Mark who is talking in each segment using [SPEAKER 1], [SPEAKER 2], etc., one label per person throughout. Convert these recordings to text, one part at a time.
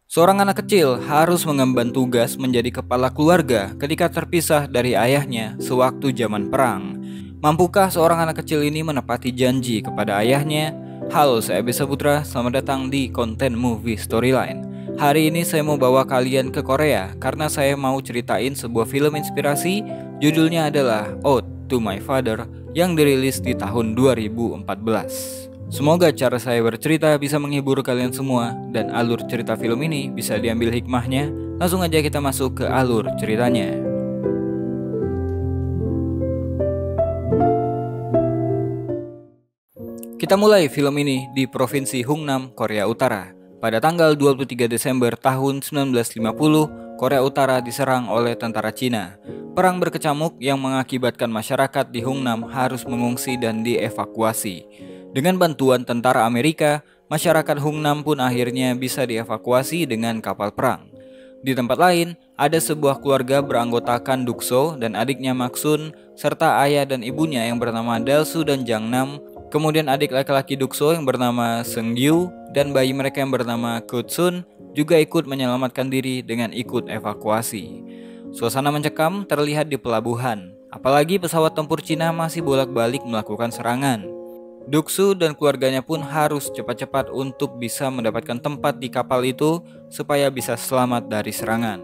[SPEAKER 1] Seorang anak kecil harus mengemban tugas menjadi kepala keluarga ketika terpisah dari ayahnya sewaktu zaman perang. Mampukah seorang anak kecil ini menepati janji kepada ayahnya? Halo, saya Bisa Putra, selamat datang di konten movie storyline. Hari ini saya mau bawa kalian ke Korea karena saya mau ceritain sebuah film inspirasi. Judulnya adalah Ode to My Father yang dirilis di tahun 2014. Semoga cara saya bercerita bisa menghibur kalian semua dan alur cerita film ini bisa diambil hikmahnya. Langsung aja kita masuk ke alur ceritanya. Kita mulai film ini di Provinsi Hungnam, Korea Utara. Pada tanggal 23 Desember tahun 1950, Korea Utara diserang oleh tentara Cina. Perang berkecamuk yang mengakibatkan masyarakat di Hungnam harus mengungsi dan dievakuasi. Dengan bantuan tentara Amerika, masyarakat Hungnam pun akhirnya bisa dievakuasi dengan kapal perang. Di tempat lain, ada sebuah keluarga beranggotakan Dukso dan adiknya Maksun, serta ayah dan ibunya yang bernama Dalsu dan Jangnam, kemudian adik laki-laki Dukso yang bernama Seungyu, dan bayi mereka yang bernama Kutsun juga ikut menyelamatkan diri dengan ikut evakuasi. Suasana mencekam terlihat di pelabuhan, apalagi pesawat tempur Cina masih bolak-balik melakukan serangan. Duksu dan keluarganya pun harus cepat-cepat untuk bisa mendapatkan tempat di kapal itu supaya bisa selamat dari serangan.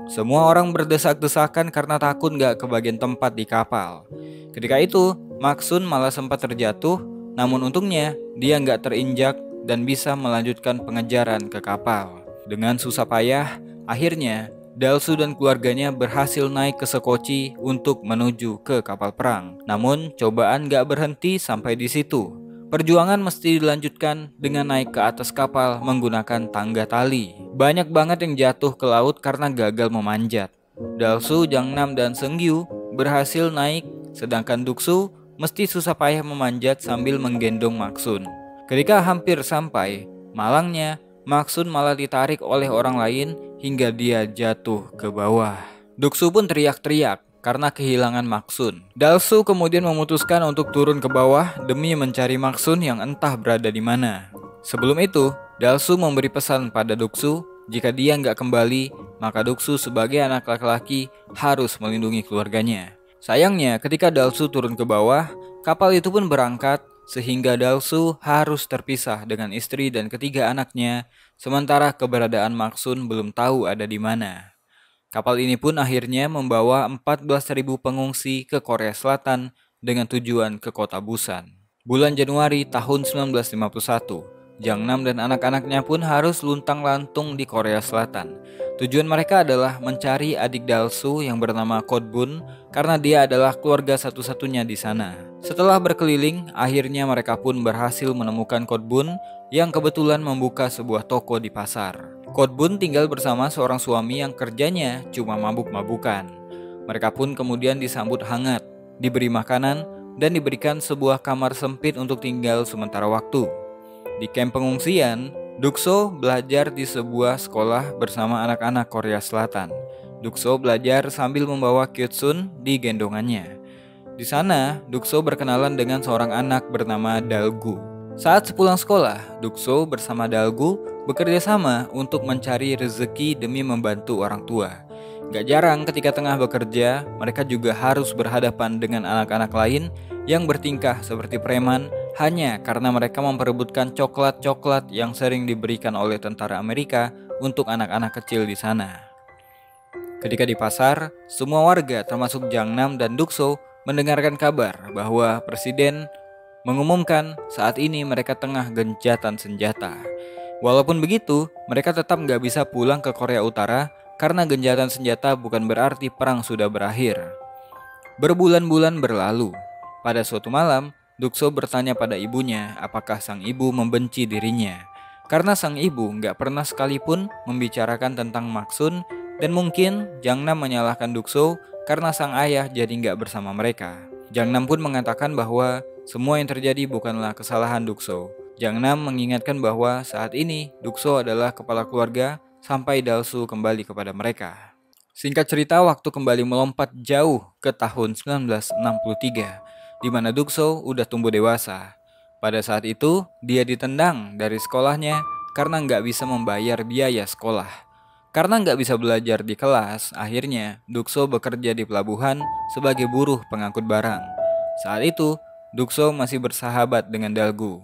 [SPEAKER 1] Semua orang berdesak-desakan karena takut gak kebagian tempat di kapal. Ketika itu, Maksun malah sempat terjatuh, namun untungnya dia gak terinjak dan bisa melanjutkan pengejaran ke kapal. Dengan susah payah, akhirnya Dalsu dan keluarganya berhasil naik ke sekoci untuk menuju ke kapal perang. Namun, cobaan gak berhenti sampai di situ. Perjuangan mesti dilanjutkan dengan naik ke atas kapal menggunakan tangga tali. Banyak banget yang jatuh ke laut karena gagal memanjat. Dalsu, Jangnam, dan Seungyu berhasil naik, sedangkan Duksu mesti susah payah memanjat sambil menggendong Maksun. Ketika hampir sampai, malangnya Maksun malah ditarik oleh orang lain hingga dia jatuh ke bawah. Duksu pun teriak-teriak karena kehilangan Maksun. Dalsu kemudian memutuskan untuk turun ke bawah demi mencari Maksun yang entah berada di mana. Sebelum itu, Dalsu memberi pesan pada Duksu, jika dia nggak kembali, maka Duksu sebagai anak laki-laki harus melindungi keluarganya. Sayangnya, ketika Dalsu turun ke bawah, kapal itu pun berangkat, sehingga Dalsu harus terpisah dengan istri dan ketiga anaknya, sementara keberadaan Maksun belum tahu ada di mana. Kapal ini pun akhirnya membawa 14.000 pengungsi ke Korea Selatan dengan tujuan ke kota Busan. Bulan Januari tahun 1951, Jangnam dan anak-anaknya pun harus luntang-lantung di Korea Selatan. Tujuan mereka adalah mencari adik Dalsu yang bernama Kodbun karena dia adalah keluarga satu-satunya di sana. Setelah berkeliling, akhirnya mereka pun berhasil menemukan Kodbun yang kebetulan membuka sebuah toko di pasar. Kodbun tinggal bersama seorang suami yang kerjanya cuma mabuk-mabukan. Mereka pun kemudian disambut hangat, diberi makanan, dan diberikan sebuah kamar sempit untuk tinggal sementara waktu. Di kamp pengungsian, Dukso belajar di sebuah sekolah bersama anak-anak Korea Selatan. Dukso belajar sambil membawa Kyutsun di gendongannya. Di sana, Dukso berkenalan dengan seorang anak bernama Dalgu. Saat sepulang sekolah, Dukso bersama Dalgu bekerja sama untuk mencari rezeki demi membantu orang tua. Gak jarang ketika tengah bekerja, mereka juga harus berhadapan dengan anak-anak lain yang bertingkah seperti preman hanya karena mereka memperebutkan coklat-coklat yang sering diberikan oleh tentara Amerika untuk anak-anak kecil di sana. Ketika di pasar, semua warga termasuk Jangnam dan Dukso mendengarkan kabar bahwa Presiden mengumumkan saat ini mereka tengah gencatan senjata. Walaupun begitu, mereka tetap gak bisa pulang ke Korea Utara karena gencatan senjata bukan berarti perang sudah berakhir. Berbulan-bulan berlalu. Pada suatu malam, Dukso bertanya pada ibunya apakah sang ibu membenci dirinya. Karena sang ibu gak pernah sekalipun membicarakan tentang Maksun, dan mungkin Jangnam menyalahkan Dukso karena sang ayah jadi gak bersama mereka. Jangnam pun mengatakan bahwa semua yang terjadi bukanlah kesalahan Dukso. Jangnam mengingatkan bahwa saat ini Dukso adalah kepala keluarga sampai Dalsu kembali kepada mereka. Singkat cerita, waktu kembali melompat jauh ke tahun 1963, di mana Dukso udah tumbuh dewasa. Pada saat itu, dia ditendang dari sekolahnya karena nggak bisa membayar biaya sekolah. Karena nggak bisa belajar di kelas, akhirnya Dukso bekerja di pelabuhan sebagai buruh pengangkut barang. Saat itu, Dukso masih bersahabat dengan Dalgu.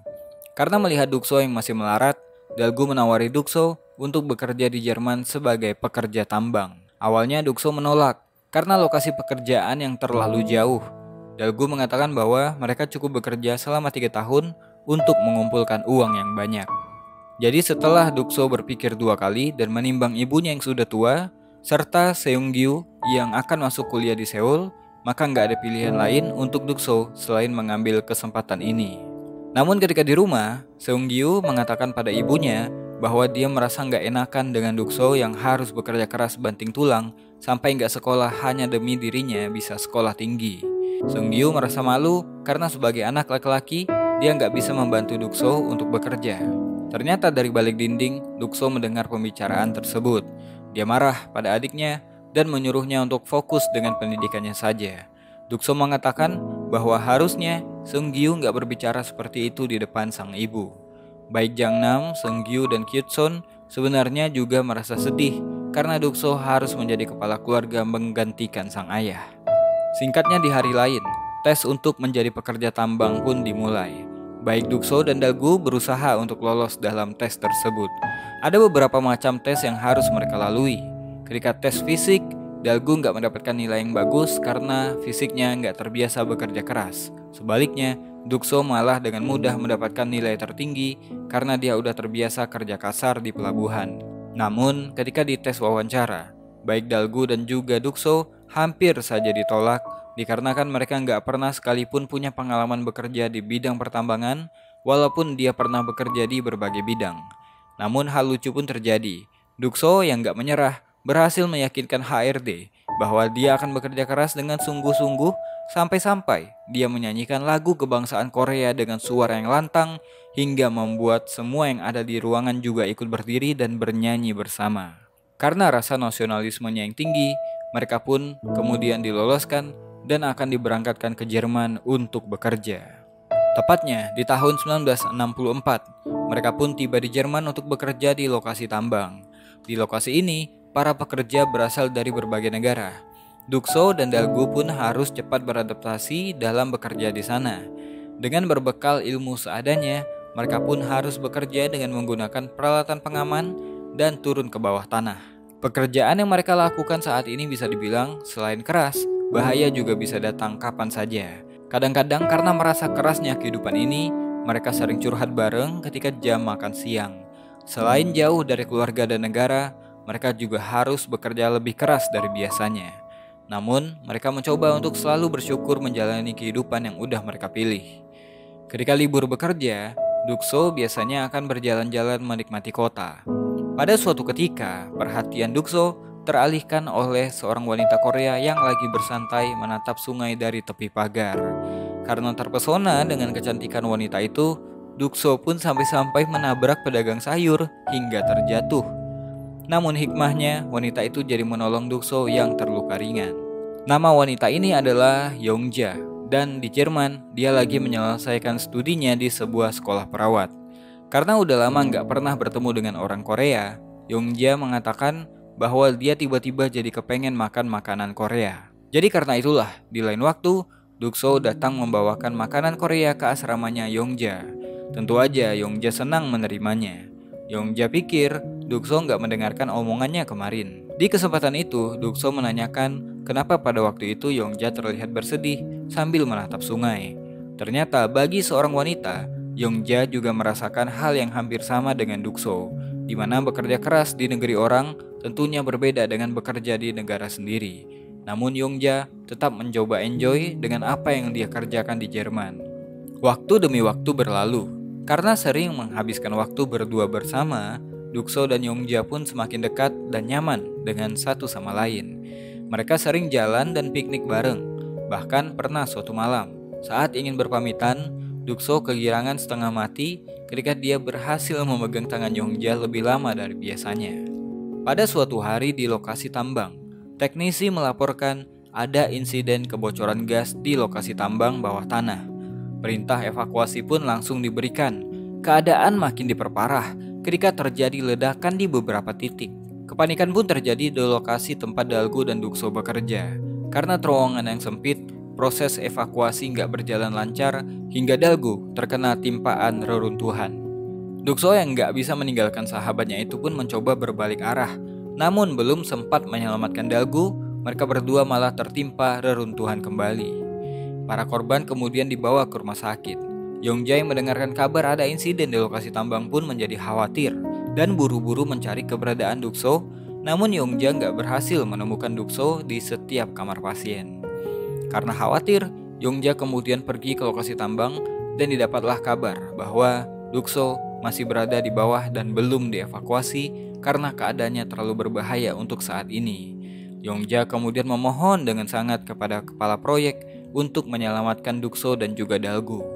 [SPEAKER 1] Karena melihat Dukso yang masih melarat, Dalgu menawari Dukso untuk bekerja di Jerman sebagai pekerja tambang. Awalnya Dukso menolak karena lokasi pekerjaan yang terlalu jauh. Dalgu mengatakan bahwa mereka cukup bekerja selama 3 tahun untuk mengumpulkan uang yang banyak. Jadi setelah Dukso berpikir 2 kali dan menimbang ibunya yang sudah tua, serta Seung-gyu yang akan masuk kuliah di Seoul, maka nggak ada pilihan lain untuk Dukso selain mengambil kesempatan ini. Namun ketika di rumah, Seung-gyu mengatakan pada ibunya bahwa dia merasa nggak enakan dengan Dukso yang harus bekerja keras banting tulang sampai nggak sekolah hanya demi dirinya bisa sekolah tinggi. Seung-gyu merasa malu karena sebagai anak laki-laki, dia nggak bisa membantu Dukso untuk bekerja. Ternyata dari balik dinding, Dukso mendengar pembicaraan tersebut. Dia marah pada adiknya dan menyuruhnya untuk fokus dengan pendidikannya saja. Dukso mengatakan bahwa harusnya Seung-gyu nggak berbicara seperti itu di depan sang ibu. Baik Jangnam, Seung-gyu, dan Kyutson sebenarnya juga merasa sedih karena Dukso harus menjadi kepala keluarga menggantikan sang ayah. Singkatnya di hari lain, tes untuk menjadi pekerja tambang pun dimulai. Baik Dukso dan Dalgu berusaha untuk lolos dalam tes tersebut. Ada beberapa macam tes yang harus mereka lalui. Ketika tes fisik, Dalgu nggak mendapatkan nilai yang bagus karena fisiknya nggak terbiasa bekerja keras. Sebaliknya, Dukso malah dengan mudah mendapatkan nilai tertinggi karena dia udah terbiasa kerja kasar di pelabuhan. Namun, ketika di tes wawancara, baik Dalgu dan juga Dukso hampir saja ditolak dikarenakan mereka nggak pernah sekalipun punya pengalaman bekerja di bidang pertambangan, walaupun dia pernah bekerja di berbagai bidang. Namun hal lucu pun terjadi. Dukso yang nggak menyerah berhasil meyakinkan HRD bahwa dia akan bekerja keras dengan sungguh-sungguh sampai-sampai dia menyanyikan lagu kebangsaan Korea dengan suara yang lantang hingga membuat semua yang ada di ruangan juga ikut berdiri dan bernyanyi bersama. Karena rasa nasionalismenya yang tinggi, mereka pun kemudian diloloskan dan akan diberangkatkan ke Jerman untuk bekerja. Tepatnya di tahun 1964, mereka pun tiba di Jerman untuk bekerja di lokasi tambang. Di lokasi ini, para pekerja berasal dari berbagai negara. Dukso dan Dalgu pun harus cepat beradaptasi dalam bekerja di sana. Dengan berbekal ilmu seadanya, mereka pun harus bekerja dengan menggunakan peralatan pengaman dan turun ke bawah tanah. Pekerjaan yang mereka lakukan saat ini bisa dibilang selain keras, bahaya juga bisa datang kapan saja. Kadang-kadang karena merasa kerasnya kehidupan ini, mereka sering curhat bareng ketika jam makan siang. Selain jauh dari keluarga dan negara, mereka juga harus bekerja lebih keras dari biasanya. Namun, mereka mencoba untuk selalu bersyukur menjalani kehidupan yang udah mereka pilih. Ketika libur bekerja, Dukso biasanya akan berjalan-jalan menikmati kota. Pada suatu ketika, perhatian Dukso teralihkan oleh seorang wanita Korea yang lagi bersantai menatap sungai dari tepi pagar. Karena terpesona dengan kecantikan wanita itu, Dukso pun sampai-sampai menabrak pedagang sayur hingga terjatuh. Namun hikmahnya, wanita itu jadi menolong Dukso yang terluka ringan. Nama wanita ini adalah Yongja, dan di Jerman dia lagi menyelesaikan studinya di sebuah sekolah perawat. Karena udah lama nggak pernah bertemu dengan orang Korea, Yongja mengatakan bahwa dia tiba-tiba jadi kepengen makan makanan Korea. Jadi karena itulah, di lain waktu, Dukso datang membawakan makanan Korea ke asramanya Yongja. Tentu aja Yongja senang menerimanya. Yongja pikir Dukso nggak mendengarkan omongannya kemarin. Di kesempatan itu, Dukso menanyakan kenapa pada waktu itu Yongja terlihat bersedih sambil menatap sungai. Ternyata bagi seorang wanita, Yongja juga merasakan hal yang hampir sama dengan Dukso, di mana bekerja keras di negeri orang tentunya berbeda dengan bekerja di negara sendiri. Namun Yongja tetap mencoba enjoy dengan apa yang dia kerjakan di Jerman. Waktu demi waktu berlalu. Karena sering menghabiskan waktu berdua bersama, Dukso dan Yongja pun semakin dekat dan nyaman dengan satu sama lain. Mereka sering jalan dan piknik bareng. Bahkan pernah suatu malam, saat ingin berpamitan, Dukso kegirangan setengah mati ketika dia berhasil memegang tangan Yongja lebih lama dari biasanya. Pada suatu hari di lokasi tambang, teknisi melaporkan ada insiden kebocoran gas di lokasi tambang bawah tanah. Perintah evakuasi pun langsung diberikan. Keadaan makin diperparah ketika terjadi ledakan di beberapa titik. Kepanikan pun terjadi di lokasi tempat Dalgo dan Dukso bekerja. Karena terowongan yang sempit, proses evakuasi nggak berjalan lancar hingga Dalgo terkena timpaan reruntuhan. Dukso yang nggak bisa meninggalkan sahabatnya itu pun mencoba berbalik arah. Namun belum sempat menyelamatkan Dalgo, mereka berdua malah tertimpa reruntuhan kembali. Para korban kemudian dibawa ke rumah sakit. Yongjae mendengarkan kabar ada insiden di lokasi tambang pun menjadi khawatir dan buru-buru mencari keberadaan Dukso. Namun Yongjae nggak berhasil menemukan Dukso di setiap kamar pasien. Karena khawatir, Yongjae kemudian pergi ke lokasi tambang dan didapatlah kabar bahwa Dukso masih berada di bawah dan belum dievakuasi karena keadaannya terlalu berbahaya untuk saat ini. Yongjae kemudian memohon dengan sangat kepada kepala proyek untuk menyelamatkan Dukso dan juga Dalgo.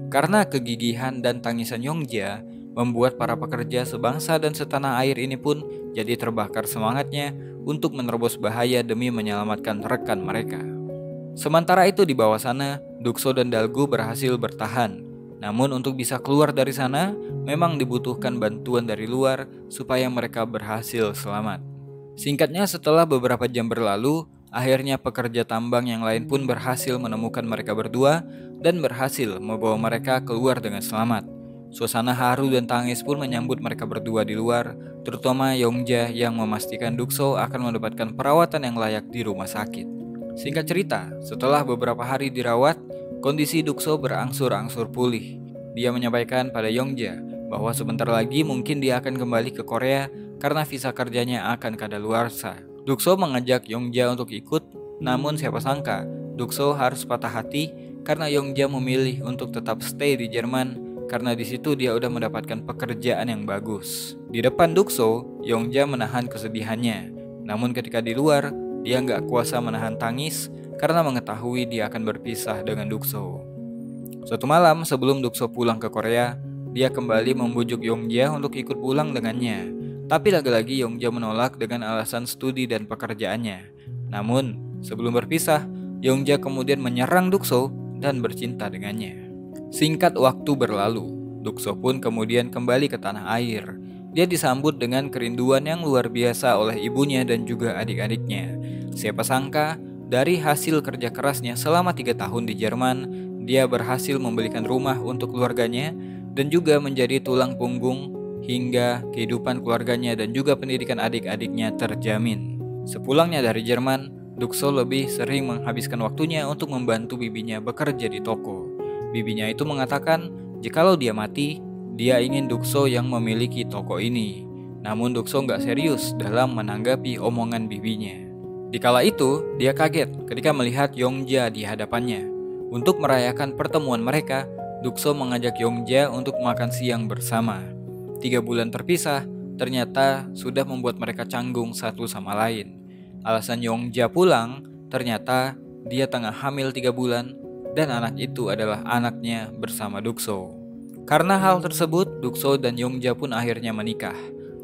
[SPEAKER 1] Karena kegigihan dan tangisan Yongjae membuat para pekerja sebangsa dan setanah air ini pun jadi terbakar semangatnya untuk menerobos bahaya demi menyelamatkan rekan mereka. Sementara itu di bawah sana, Dukso dan Dalgo berhasil bertahan. Namun untuk bisa keluar dari sana, memang dibutuhkan bantuan dari luar supaya mereka berhasil selamat. Singkatnya, setelah beberapa jam berlalu, akhirnya pekerja tambang yang lain pun berhasil menemukan mereka berdua dan berhasil membawa mereka keluar dengan selamat. Suasana haru dan tangis pun menyambut mereka berdua di luar, terutama Yongjae yang memastikan Dukso akan mendapatkan perawatan yang layak di rumah sakit. Singkat cerita, setelah beberapa hari dirawat, kondisi Dukso berangsur-angsur pulih. Dia menyampaikan pada Yongjae bahwa sebentar lagi mungkin dia akan kembali ke Korea karena visa kerjanya akan kadaluarsa. Dukso mengajak Yongjae untuk ikut, namun siapa sangka Dukso harus patah hati karena Yongjae memilih untuk tetap stay di Jerman karena di situ dia udah mendapatkan pekerjaan yang bagus. Di depan Dukso, Yongjae menahan kesedihannya. Namun ketika di luar, dia nggak kuasa menahan tangis karena mengetahui dia akan berpisah dengan Dukso. Suatu malam sebelum Dukso pulang ke Korea, dia kembali membujuk Yongjae untuk ikut pulang dengannya. Tapi lagi-lagi Yongjae menolak dengan alasan studi dan pekerjaannya. Namun, sebelum berpisah, Yongjae kemudian menyerang Dukso dan bercinta dengannya. Singkat waktu berlalu, Dukso pun kemudian kembali ke tanah air. Dia disambut dengan kerinduan yang luar biasa oleh ibunya dan juga adik-adiknya. Siapa sangka, dari hasil kerja kerasnya selama 3 tahun di Jerman, dia berhasil membelikan rumah untuk keluarganya dan juga menjadi tulang punggung hingga kehidupan keluarganya dan juga pendidikan adik-adiknya terjamin. Sepulangnya dari Jerman, Dukso lebih sering menghabiskan waktunya untuk membantu bibinya bekerja di toko. Bibinya itu mengatakan, jikalau dia mati, dia ingin Dukso yang memiliki toko ini. Namun Dukso nggak serius dalam menanggapi omongan bibinya. Dikala itu, dia kaget ketika melihat Yongjae di hadapannya. Untuk merayakan pertemuan mereka, Dukso mengajak Yongjae untuk makan siang bersama. 3 bulan terpisah, ternyata sudah membuat mereka canggung satu sama lain. Alasan Yongjae pulang, ternyata dia tengah hamil 3 bulan dan anak itu adalah anaknya bersama Dukso. Karena hal tersebut, Dukso dan Yongjae pun akhirnya menikah.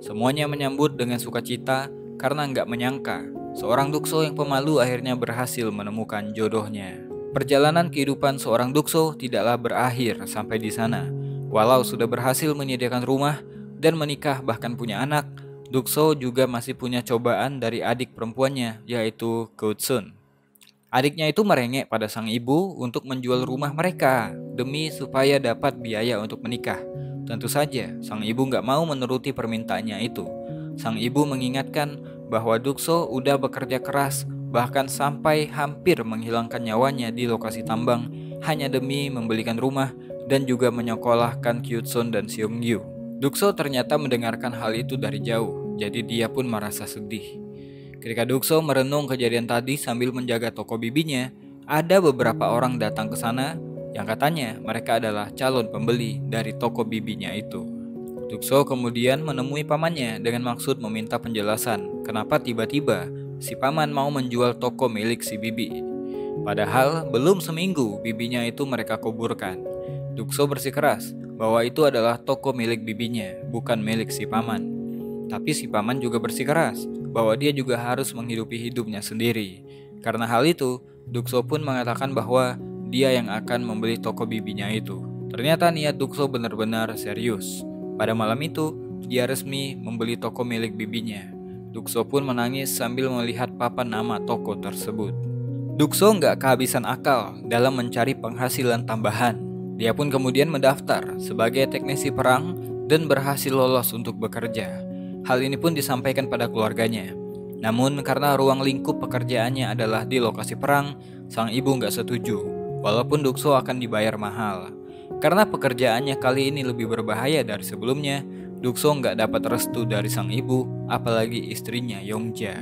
[SPEAKER 1] Semuanya menyambut dengan sukacita karena nggak menyangka seorang Dukso yang pemalu akhirnya berhasil menemukan jodohnya. Perjalanan kehidupan seorang Dukso tidaklah berakhir sampai di sana. Walau sudah berhasil menyediakan rumah dan menikah bahkan punya anak, Dukso juga masih punya cobaan dari adik perempuannya yaitu Kutsun. Adiknya itu merengek pada sang ibu untuk menjual rumah mereka demi supaya dapat biaya untuk menikah. Tentu saja sang ibu nggak mau menuruti permintaannya itu. Sang ibu mengingatkan bahwa Dukso udah bekerja keras bahkan sampai hampir menghilangkan nyawanya di lokasi tambang hanya demi membelikan rumah dan juga menyekolahkan Kyutsun dan Seungyu. Dukso ternyata mendengarkan hal itu dari jauh, jadi dia pun merasa sedih. Ketika Dukso merenung kejadian tadi sambil menjaga toko bibinya, ada beberapa orang datang ke sana yang katanya mereka adalah calon pembeli dari toko bibinya itu. Dukso kemudian menemui pamannya dengan maksud meminta penjelasan kenapa tiba-tiba si paman mau menjual toko milik si bibi. Padahal belum seminggu bibinya itu mereka kuburkan. Dukso bersikeras bahwa itu adalah toko milik bibinya, bukan milik si paman. Tapi si paman juga bersikeras bahwa dia juga harus menghidupi hidupnya sendiri. Karena hal itu, Dukso pun mengatakan bahwa dia yang akan membeli toko bibinya itu. Ternyata niat Dukso benar-benar serius. Pada malam itu, dia resmi membeli toko milik bibinya. Dukso pun menangis sambil melihat papan nama toko tersebut. Dukso nggak kehabisan akal dalam mencari penghasilan tambahan. Dia pun kemudian mendaftar sebagai teknisi perang dan berhasil lolos untuk bekerja. Hal ini pun disampaikan pada keluarganya. Namun karena ruang lingkup pekerjaannya adalah di lokasi perang, sang ibu nggak setuju, walaupun Dukso akan dibayar mahal. Karena pekerjaannya kali ini lebih berbahaya dari sebelumnya, Dukso nggak dapat restu dari sang ibu, apalagi istrinya Yongja.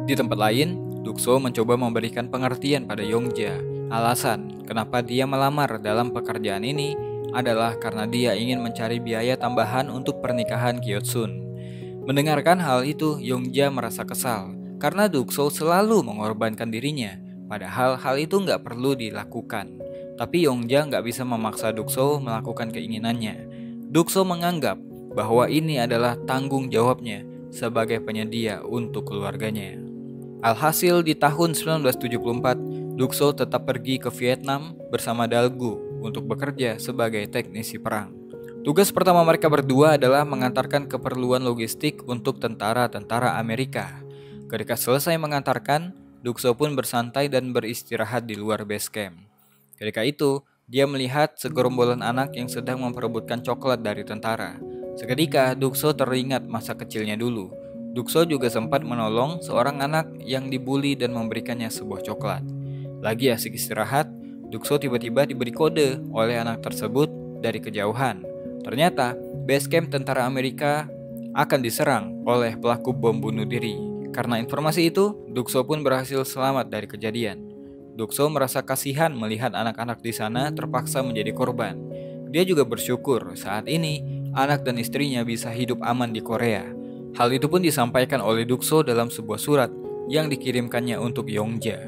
[SPEAKER 1] Di tempat lain, Dukso mencoba memberikan pengertian pada Yongja. Alasan kenapa dia melamar dalam pekerjaan ini adalah karena dia ingin mencari biaya tambahan untuk pernikahan Kyosun. Mendengarkan hal itu, Yongja merasa kesal karena Dukso selalu mengorbankan dirinya, padahal hal itu nggak perlu dilakukan. Tapi Yongja nggak bisa memaksa Dukso melakukan keinginannya. Dukso menganggap bahwa ini adalah tanggung jawabnya sebagai penyedia untuk keluarganya. Alhasil di tahun 1974, Dukso tetap pergi ke Vietnam bersama Dalgu untuk bekerja sebagai teknisi perang. Tugas pertama mereka berdua adalah mengantarkan keperluan logistik untuk tentara-tentara Amerika. Ketika selesai mengantarkan, Dukso pun bersantai dan beristirahat di luar base camp. Ketika itu, dia melihat segerombolan anak yang sedang memperebutkan coklat dari tentara. Seketika, Dukso teringat masa kecilnya dulu. Dukso juga sempat menolong seorang anak yang dibuli dan memberikannya sebuah coklat. Lagi asik istirahat, Dukso tiba-tiba diberi kode oleh anak tersebut dari kejauhan. Ternyata, base camp tentara Amerika akan diserang oleh pelaku bom bunuh diri. Karena informasi itu, Dukso pun berhasil selamat dari kejadian. Dukso merasa kasihan melihat anak-anak di sana terpaksa menjadi korban. Dia juga bersyukur saat ini anak dan istrinya bisa hidup aman di Korea. Hal itu pun disampaikan oleh Dukso dalam sebuah surat yang dikirimkannya untuk Yongja.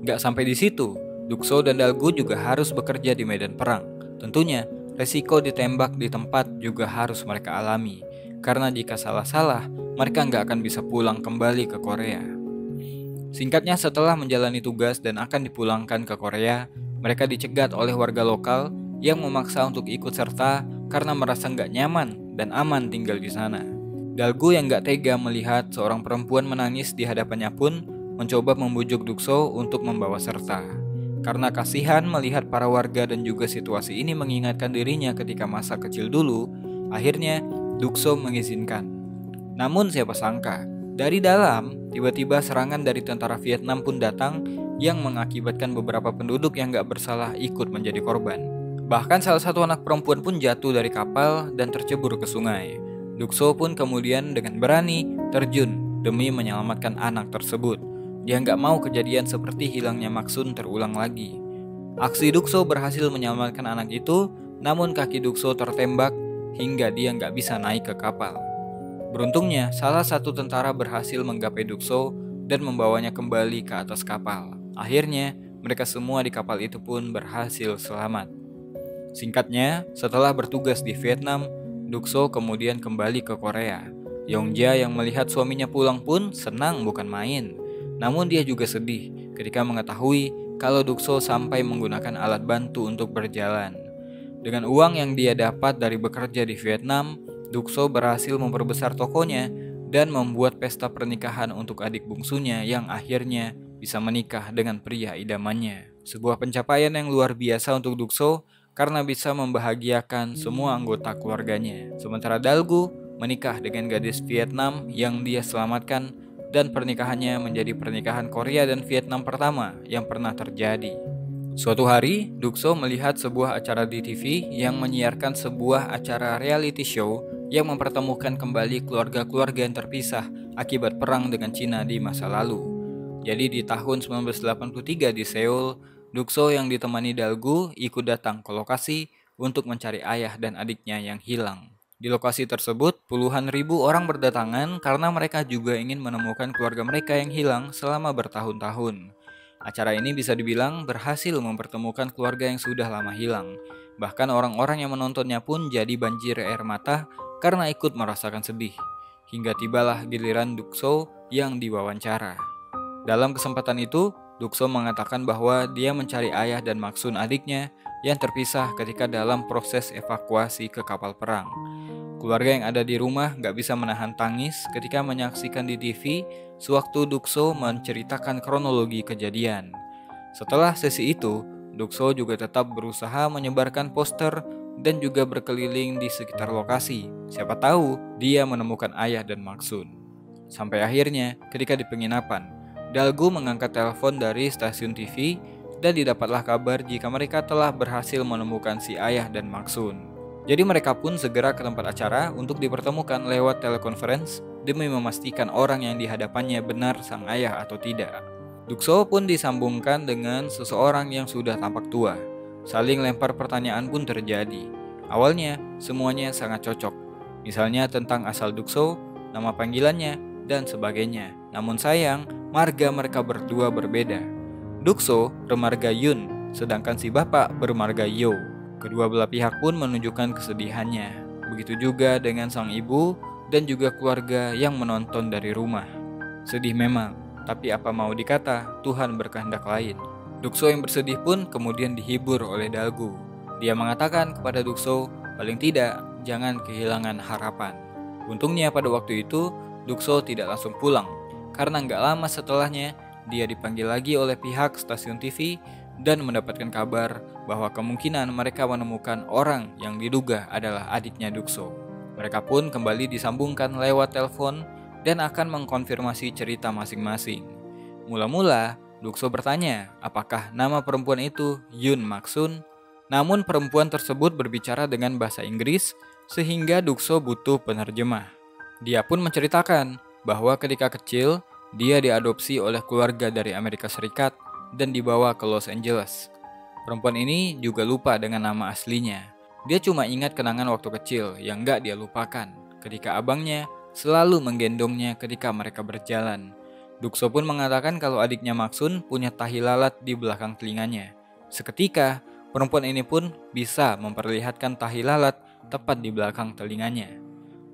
[SPEAKER 1] Gak sampai di situ, Dukso dan Dalgu juga harus bekerja di medan perang. Tentunya, resiko ditembak di tempat juga harus mereka alami. Karena jika salah-salah, mereka gak akan bisa pulang kembali ke Korea. Singkatnya, setelah menjalani tugas dan akan dipulangkan ke Korea, mereka dicegat oleh warga lokal yang memaksa untuk ikut serta karena merasa gak nyaman dan aman tinggal di sana. Dalgu yang gak tega melihat seorang perempuan menangis di hadapannya pun mencoba membujuk Dukso untuk membawa serta. Karena kasihan melihat para warga dan juga situasi ini mengingatkan dirinya ketika masa kecil dulu, akhirnya Dukso mengizinkan. Namun siapa sangka, dari dalam tiba-tiba serangan dari tentara Vietnam pun datang yang mengakibatkan beberapa penduduk yang gak bersalah ikut menjadi korban. Bahkan salah satu anak perempuan pun jatuh dari kapal dan tercebur ke sungai. Dukso pun kemudian dengan berani terjun demi menyelamatkan anak tersebut. Dia nggak mau kejadian seperti hilangnya Maksun terulang lagi. Aksi Dukso berhasil menyelamatkan anak itu, namun kaki Dukso tertembak hingga dia nggak bisa naik ke kapal. Beruntungnya, salah satu tentara berhasil menggapai Dukso dan membawanya kembali ke atas kapal. Akhirnya, mereka semua di kapal itu pun berhasil selamat. Singkatnya, setelah bertugas di Vietnam, Dukso kemudian kembali ke Korea. Yongja yang melihat suaminya pulang pun senang bukan main. Namun dia juga sedih ketika mengetahui kalau Dukso sampai menggunakan alat bantu untuk berjalan. Dengan uang yang dia dapat dari bekerja di Vietnam, Dukso berhasil memperbesar tokonya dan membuat pesta pernikahan untuk adik bungsunya yang akhirnya bisa menikah dengan pria idamannya. Sebuah pencapaian yang luar biasa untuk Dukso karena bisa membahagiakan semua anggota keluarganya. Sementara Dalgu menikah dengan gadis Vietnam yang dia selamatkan dan pernikahannya menjadi pernikahan Korea dan Vietnam pertama yang pernah terjadi. Suatu hari, Dukso melihat sebuah acara di TV yang menyiarkan sebuah acara reality show yang mempertemukan kembali keluarga-keluarga yang terpisah akibat perang dengan Cina di masa lalu. Jadi di tahun 1983 di Seoul, Dukso yang ditemani Dalgu ikut datang ke lokasi untuk mencari ayah dan adiknya yang hilang. Di lokasi tersebut, puluhan ribu orang berdatangan karena mereka juga ingin menemukan keluarga mereka yang hilang selama bertahun-tahun. Acara ini bisa dibilang berhasil mempertemukan keluarga yang sudah lama hilang. Bahkan orang-orang yang menontonnya pun jadi banjir air mata karena ikut merasakan sedih. Hingga tibalah giliran Dukso yang diwawancara. Dalam kesempatan itu, Dukso mengatakan bahwa dia mencari ayah dan Maksun adiknya yang terpisah ketika dalam proses evakuasi ke kapal perang. Keluarga yang ada di rumah gak bisa menahan tangis ketika menyaksikan di TV sewaktu Dukso menceritakan kronologi kejadian. Setelah sesi itu, Dukso juga tetap berusaha menyebarkan poster dan juga berkeliling di sekitar lokasi. Siapa tahu dia menemukan Ayah dan Maksun. Sampai akhirnya, ketika di penginapan, Dalgo mengangkat telepon dari stasiun TV dan didapatlah kabar jika mereka telah berhasil menemukan si Ayah dan Maksun. Jadi mereka pun segera ke tempat acara untuk dipertemukan lewat telekonferensi demi memastikan orang yang dihadapannya benar sang ayah atau tidak. Dukso pun disambungkan dengan seseorang yang sudah tampak tua. Saling lempar pertanyaan pun terjadi. Awalnya, semuanya sangat cocok. Misalnya tentang asal Dukso, nama panggilannya, dan sebagainya. Namun sayang, marga mereka berdua berbeda. Dukso bermarga Yun, sedangkan si bapak bermarga Yo. Kedua belah pihak pun menunjukkan kesedihannya. Begitu juga dengan sang ibu dan juga keluarga yang menonton dari rumah. Sedih memang, tapi apa mau dikata, Tuhan berkehendak lain. Dukso yang bersedih pun kemudian dihibur oleh Dalgo. Dia mengatakan kepada Dukso, paling tidak jangan kehilangan harapan. Untungnya pada waktu itu, Dukso tidak langsung pulang, karena nggak lama setelahnya, dia dipanggil lagi oleh pihak stasiun TV dan mendapatkan kabar bahwa kemungkinan mereka menemukan orang yang diduga adalah adiknya Dukso. Mereka pun kembali disambungkan lewat telepon dan akan mengkonfirmasi cerita masing-masing. Mula-mula, Dukso bertanya apakah nama perempuan itu Yun Maksun. Namun perempuan tersebut berbicara dengan bahasa Inggris sehingga Dukso butuh penerjemah. Dia pun menceritakan bahwa ketika kecil, dia diadopsi oleh keluarga dari Amerika Serikat dan dibawa ke Los Angeles. Perempuan ini juga lupa dengan nama aslinya. Dia cuma ingat kenangan waktu kecil yang gak dia lupakan ketika abangnya selalu menggendongnya ketika mereka berjalan. Dukso pun mengatakan kalau adiknya Maksun punya tahi lalat di belakang telinganya. Seketika, perempuan ini pun bisa memperlihatkan tahi lalat tepat di belakang telinganya.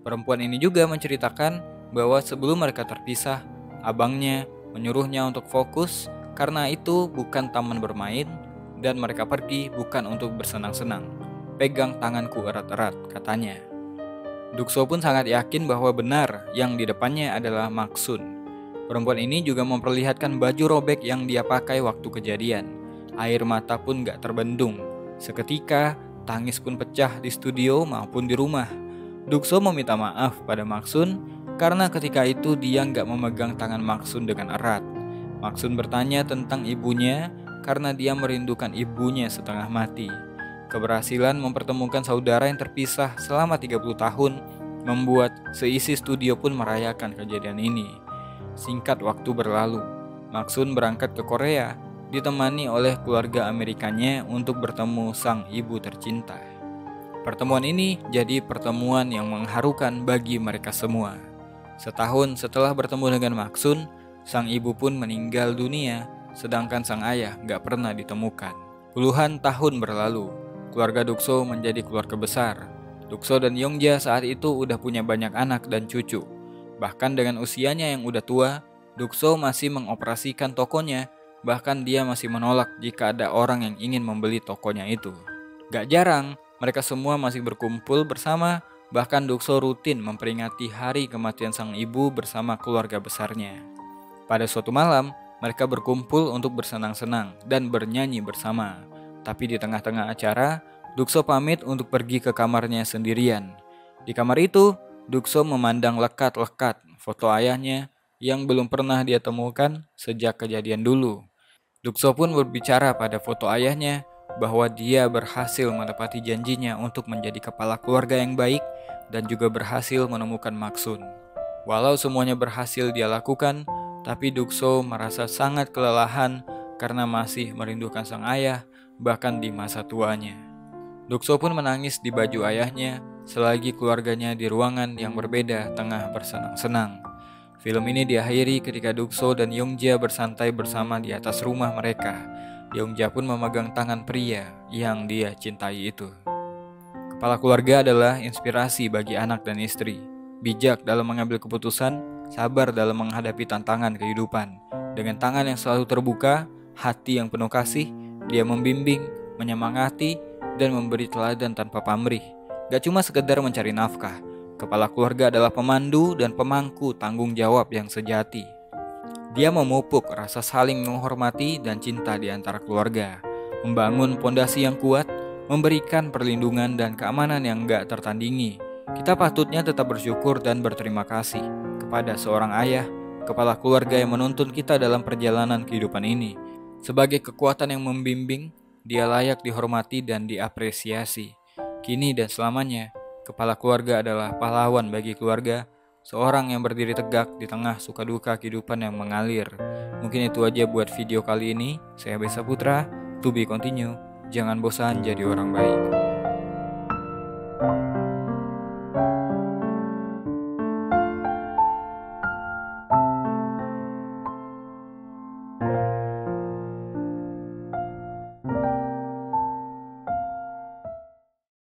[SPEAKER 1] Perempuan ini juga menceritakan bahwa sebelum mereka terpisah, abangnya menyuruhnya untuk fokus karena itu bukan taman bermain dan mereka pergi bukan untuk bersenang-senang. Pegang tanganku erat-erat, katanya. Dukso pun sangat yakin bahwa benar yang di depannya adalah Maksun. Perempuan ini juga memperlihatkan baju robek yang dia pakai waktu kejadian. Air mata pun gak terbendung. Seketika, tangis pun pecah di studio maupun di rumah. Dukso meminta maaf pada Maksun karena ketika itu dia gak memegang tangan Maksun dengan erat. Maksun bertanya tentang ibunya karena dia merindukan ibunya setengah mati. Keberhasilan mempertemukan saudara yang terpisah selama 30 tahun membuat seisi studio pun merayakan kejadian ini. Singkat waktu berlalu, Maksun berangkat ke Korea ditemani oleh keluarga Amerikanya untuk bertemu sang ibu tercinta. Pertemuan ini jadi pertemuan yang mengharukan bagi mereka semua. Setahun setelah bertemu dengan Maksun, sang ibu pun meninggal dunia, sedangkan sang ayah gak pernah ditemukan. Puluhan tahun berlalu, keluarga Dukso menjadi keluarga besar. Dukso dan Yongja saat itu udah punya banyak anak dan cucu. Bahkan dengan usianya yang udah tua, Dukso masih mengoperasikan tokonya. Bahkan dia masih menolak jika ada orang yang ingin membeli tokonya itu. Gak jarang, mereka semua masih berkumpul bersama. Bahkan Dukso rutin memperingati hari kematian sang ibu bersama keluarga besarnya. Pada suatu malam, mereka berkumpul untuk bersenang-senang dan bernyanyi bersama. Tapi di tengah-tengah acara, Dukso pamit untuk pergi ke kamarnya sendirian. Di kamar itu, Dukso memandang lekat-lekat foto ayahnya yang belum pernah dia temukan sejak kejadian dulu. Dukso pun berbicara pada foto ayahnya bahwa dia berhasil menepati janjinya untuk menjadi kepala keluarga yang baik dan juga berhasil menemukan Maksun. Walau semuanya berhasil dia lakukan, tapi Dukso merasa sangat kelelahan karena masih merindukan sang ayah bahkan di masa tuanya. Dukso pun menangis di baju ayahnya selagi keluarganya di ruangan yang berbeda tengah bersenang-senang. Film ini diakhiri ketika Dukso dan Yongja bersantai bersama di atas rumah mereka. Yongja pun memegang tangan pria yang dia cintai itu. Kepala keluarga adalah inspirasi bagi anak dan istri. Bijak dalam mengambil keputusan, sabar dalam menghadapi tantangan kehidupan. Dengan tangan yang selalu terbuka, hati yang penuh kasih, dia membimbing, menyemangati, dan memberi teladan tanpa pamrih. Gak cuma sekedar mencari nafkah, Kepala keluarga adalah pemandu dan pemangku tanggung jawab yang sejati. Dia memupuk rasa saling menghormati dan cinta di antara keluarga, membangun pondasi yang kuat, memberikan perlindungan dan keamanan yang gak tertandingi. Kita patutnya tetap bersyukur dan berterima kasih kepada seorang ayah, kepala keluarga yang menuntun kita dalam perjalanan kehidupan ini. Sebagai kekuatan yang membimbing, dia layak dihormati dan diapresiasi. Kini dan selamanya, kepala keluarga adalah pahlawan bagi keluarga, seorang yang berdiri tegak di tengah suka duka kehidupan yang mengalir. Mungkin itu aja buat video kali ini. Saya Besa Putra, to be continue. Jangan bosan jadi orang baik.